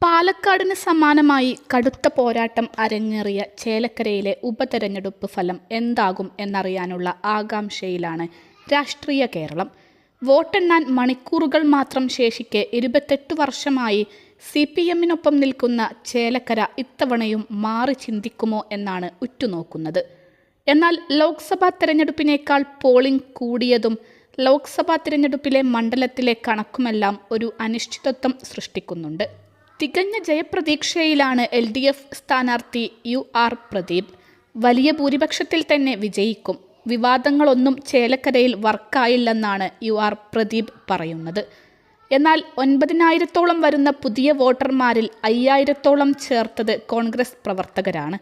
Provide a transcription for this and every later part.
പാലക്കാടിന് സമാനമായി കടുത്ത പോരാട്ടം അരങ്ങേറിയ ചേലക്കരയിലെ ഉപതെരഞ്ഞെടുപ്പ് ഫലം എന്താകും എന്നറിയാനുള്ള ആകാംക്ഷയിലാണ് രാഷ്ട്രീയ കേരളം. വോട്ടെണ്ണാൻ മണിക്കൂറുകൾ മാത്രം ശേഷിക്കെ 28 വർഷമായി CPM-നൊപ്പം നിൽക്കുന്ന ചേലക്കര ഇത്തവണയും മാറി ചിന്തിക്കുമോ എന്നാണ് ഉറ്റുനോക്കുന്നത്. എന്നാൽ ലോക്സഭാ തെരഞ്ഞെടുപ്പിനേക്കാൾ പോളിംഗ് കൂടിയതും ലോക്സഭാ തിരഞ്ഞെടുപ്പിലെ മണ്ഡലത്തിലെ കണക്കുമെല്ലാം ഒരു അനിശ്ചിതത്വം സൃഷ്ടിക്കുന്നുണ്ട്. തികഞ്ഞ ജയപ്രതീക്ഷയിലാണ് LDF സ്ഥാനാർത്ഥി UR പ്രദീപ്. വലിയ ഭൂരിപക്ഷത്തിൽ തന്നെ വിജയിക്കും. വിവാദങ്ങളൊന്നും ചേലക്കരയിൽ വർക്കായില്ലെന്നാണ് UR പ്രദീപ് പറയുന്നത്. എന്നാൽ 9,000-ഓളം വരുന്ന പുതിയ വോട്ടർമാരിൽ 5,000-ഓളം ചേർത്തത് കോൺഗ്രസ് പ്രവർത്തകരാണ്.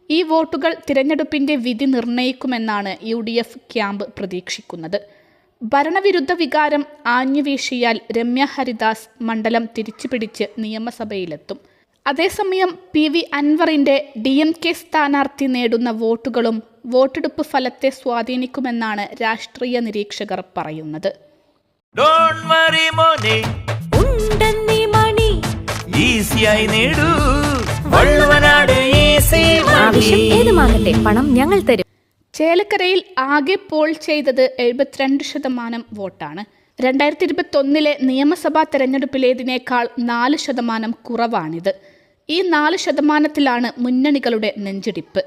ഈ വോട്ടുകൾ തിരഞ്ഞെടുപ്പിന്റെ വിധി നിർണ്ണയിക്കുമെന്നാണ് UDF ക്യാമ്പ് പ്രതീക്ഷിക്കുന്നത്. ഭരണവിരുദ്ധ വികാരം ആഞ്ഞുവീശിയാൽ രമ്യ ഹരിദാസ് മണ്ഡലം തിരിച്ചുപിടിച്ച് നിയമസഭയിലെത്തും. അതേസമയം PV അൻവറിന്റെ DMK സ്ഥാനാർത്ഥി നേടുന്ന വോട്ടുകളും വോട്ടെടുപ്പ് ഫലത്തെ സ്വാധീനിക്കുമെന്നാണ് രാഷ്ട്രീയ നിരീക്ഷകർ പറയുന്നത്. പണം ഞങ്ങൾ തരും. ചേലക്കരയിൽ ആകെ പോൾ ചെയ്തത് 72% വോട്ടാണ്. 2021 നിയമസഭാ തെരഞ്ഞെടുപ്പിലേതിനേക്കാൾ 4% കുറവാണിത്. ഈ 4%-ത്തിലാണ് മുന്നണികളുടെ നെഞ്ചിടിപ്പ്.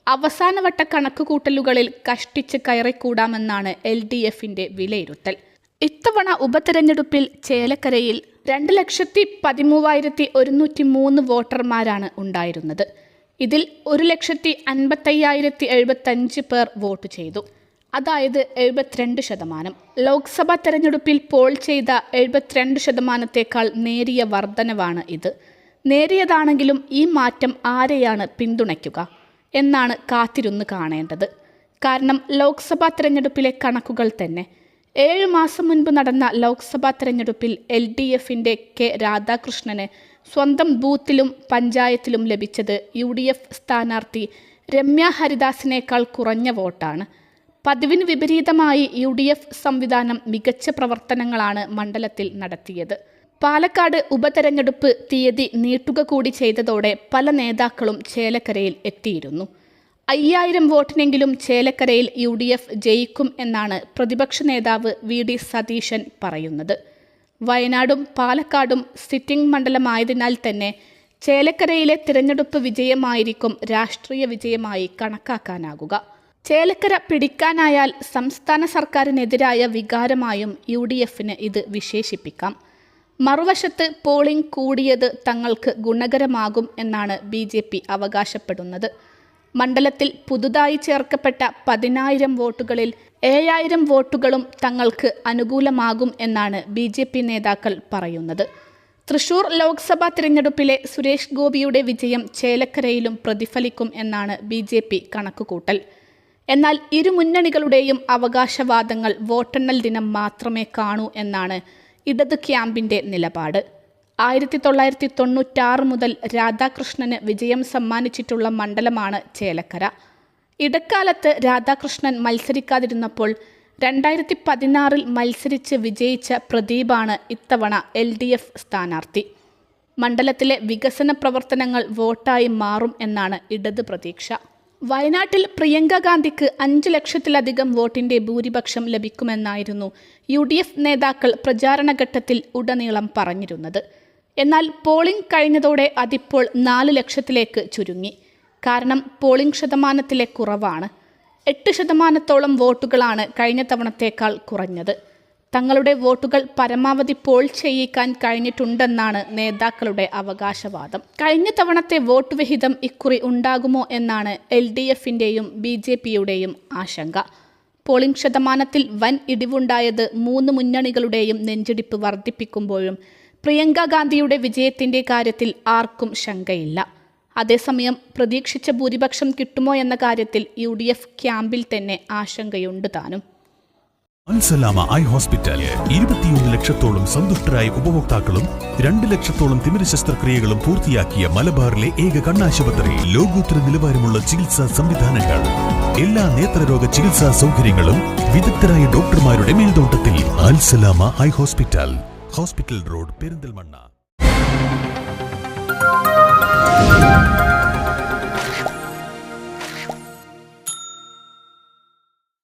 അവസാനവട്ട കണക്കുകൂട്ടലുകളിൽ കഷ്ടിച്ച് കയറിക്കൂടാമെന്നാണ് LDF-ന്റെ വിലയിരുത്തൽ. ഇത്തവണ ഉപതെരഞ്ഞെടുപ്പിൽ ചേലക്കരയിൽ 2,13,103 വോട്ടർമാരാണ് ഉണ്ടായിരുന്നത്. ഇതിൽ 1,55,075 പേർ വോട്ട് ചെയ്തു, അതായത് 72%. ലോക്സഭാ തെരഞ്ഞെടുപ്പിൽ പോൾ ചെയ്ത 72%-ത്തേക്കാൾ നേരിയ വർധനവാണ് ഇത്. നേരിയതാണെങ്കിലും ഈ മാറ്റം ആരെയാണ് പിന്തുണയ്ക്കുക എന്നാണ് കാത്തിരുന്ന് കാണേണ്ടത്. കാരണം ലോക്സഭാ തെരഞ്ഞെടുപ്പിലെ കണക്കുകൾ തന്നെ. 7 മാസം മുൻപ് നടന്ന ലോക്സഭാ തെരഞ്ഞെടുപ്പിൽ LDF-ന്റെ K രാധാകൃഷ്ണന് സ്വന്തം ബൂത്തിലും പഞ്ചായത്തിലും ലഭിച്ചത് UDF സ്ഥാനാർത്ഥി രമ്യ ഹരിദാസിനേക്കാൾ കുറഞ്ഞ വോട്ടാണ്. പതിവിന് വിപരീതമായി UDF സംവിധാനം മികച്ച പ്രവർത്തനങ്ങളാണ് മണ്ഡലത്തിൽ നടത്തിയത്. പാലക്കാട് ഉപതെരഞ്ഞെടുപ്പ് തീയതി നീട്ടുക കൂടി ചെയ്തതോടെ പല നേതാക്കളും ചേലക്കരയിൽ എത്തിയിരുന്നു. 5,000 വോട്ടിനെങ്കിലും ചേലക്കരയിൽ UDF ജയിക്കും എന്നാണ് പ്രതിപക്ഷ നേതാവ് VD സതീശൻ പറയുന്നത്. വയനാടും പാലക്കാടും സിറ്റിംഗ് മണ്ഡലമായതിനാൽ തന്നെ ചേലക്കരയിലെ തിരഞ്ഞെടുപ്പ് വിജയമായിരിക്കും രാഷ്ട്രീയ വിജയമായി കണക്കാക്കാനാകുക. ചേലക്കര പിടിക്കാനായാൽ സംസ്ഥാന സർക്കാരിനെതിരായ വികാരമായും UDF-ന് ഇത് വിശേഷിപ്പിക്കാം. മറുവശത്ത് പോളിംഗ് കൂടിയത് തങ്ങൾക്ക് ഗുണകരമാകും എന്നാണ് BJP അവകാശപ്പെടുന്നത്. മണ്ഡലത്തിൽ പുതുതായി ചേർക്കപ്പെട്ട 10,000 വോട്ടുകളിൽ 7,000 വോട്ടുകളും തങ്ങൾക്ക് അനുകൂലമാകും എന്നാണ് BJP നേതാക്കൾ പറയുന്നത്. തൃശൂർ ലോക്സഭാ തിരഞ്ഞെടുപ്പിലെ സുരേഷ് ഗോപിയുടെ വിജയം ചേലക്കരയിലും പ്രതിഫലിക്കും എന്നാണ് BJP കണക്കുകൂട്ടൽ. എന്നാൽ ഇരു മുന്നണികളുടെയും അവകാശവാദങ്ങൾ വോട്ടെണ്ണൽ ദിനം മാത്രമേ കാണൂ എന്നാണ് ഇടത് ക്യാമ്പിന്റെ നിലപാട്. 1996 മുതൽ രാധാകൃഷ്ണന് വിജയം സമ്മാനിച്ചിട്ടുള്ള മണ്ഡലമാണ് ചേലക്കര. ഇടക്കാലത്ത് രാധാകൃഷ്ണൻ മത്സരിക്കാതിരുന്നപ്പോൾ 2016 മത്സരിച്ച് വിജയിച്ച പ്രദീപാണ് ഇത്തവണ LDF സ്ഥാനാർത്ഥി. മണ്ഡലത്തിലെ വികസന പ്രവർത്തനങ്ങൾ വോട്ടായി മാറും എന്നാണ് ഇടത് പ്രതീക്ഷ. വയനാട്ടിൽ പ്രിയങ്ക ഗാന്ധിക്ക് 5 ലക്ഷത്തിലധികം വോട്ടിന്റെ ഭൂരിപക്ഷം ലഭിക്കുമെന്നായിരുന്നു UDF നേതാക്കൾ പ്രചാരണഘട്ടത്തിൽ ഉടനീളം പറഞ്ഞിരുന്നത്. എന്നാൽ പോളിംഗ് കഴിഞ്ഞതോടെ അതിപ്പോൾ 4 ലക്ഷത്തിലേക്ക് ചുരുങ്ങി. കാരണം പോളിംഗ് ശതമാനത്തിലെ കുറവാണ്. 8%-ഓളം വോട്ടുകളാണ് കഴിഞ്ഞ തവണത്തേക്കാൾ കുറഞ്ഞത്. തങ്ങളുടെ വോട്ടുകൾ പരമാവധി പോൾ ചെയ്യിക്കാൻ കഴിഞ്ഞിട്ടുണ്ടെന്നാണ് നേതാക്കളുടെ അവകാശവാദം. കഴിഞ്ഞ തവണത്തെ വോട്ട് വിഹിതം ഇക്കുറി ഉണ്ടാകുമോ എന്നാണ് LDF-ന്റെയും BJP-യുടെയും ആശങ്ക. പോളിംഗ് ശതമാനത്തിൽ വൻ ഇടിവുണ്ടായത് 3 മുന്നണികളുടെയും നെഞ്ചിടിപ്പ് വർദ്ധിപ്പിക്കുമ്പോഴും പ്രിയങ്ക ഗാന്ധിയുടെ വിജയത്തിന്റെ കാര്യത്തിൽ ആർക്കും ശങ്കയില്ല. അതേസമയം പ്രതീക്ഷിച്ച ഭൂരിപക്ഷം കിട്ടുമോ എന്ന കാര്യത്തിൽ UDF ക്യാമ്പിൽ തന്നെ ആശങ്കയുണ്ട് താനും. അൽസലാമ ഐ ഹോസ്പിറ്റൽ 21 ലക്ഷത്തോളം സന്തുഷ്ടരായ ഉപഭോക്താക്കളും 2 ലക്ഷത്തോളം തിമിര ശസ്ത്രക്രിയകളും പൂർത്തിയാക്കിയ മലബാറിലെ ഏക കണ്ണാശുപത്രി. ലോകോത്തര നിലവാരമുള്ള ചികിത്സാ സംവിധാനങ്ങൾ, എല്ലാ നേത്രരോഗ ചികിത്സാ സൗകര്യങ്ങളും വിദഗ്ധരായ ഡോക്ടർമാരുടെ മേൽനോട്ടത്തിൽ. Al Salama eye hospital, hospital road, Perinthalmanna.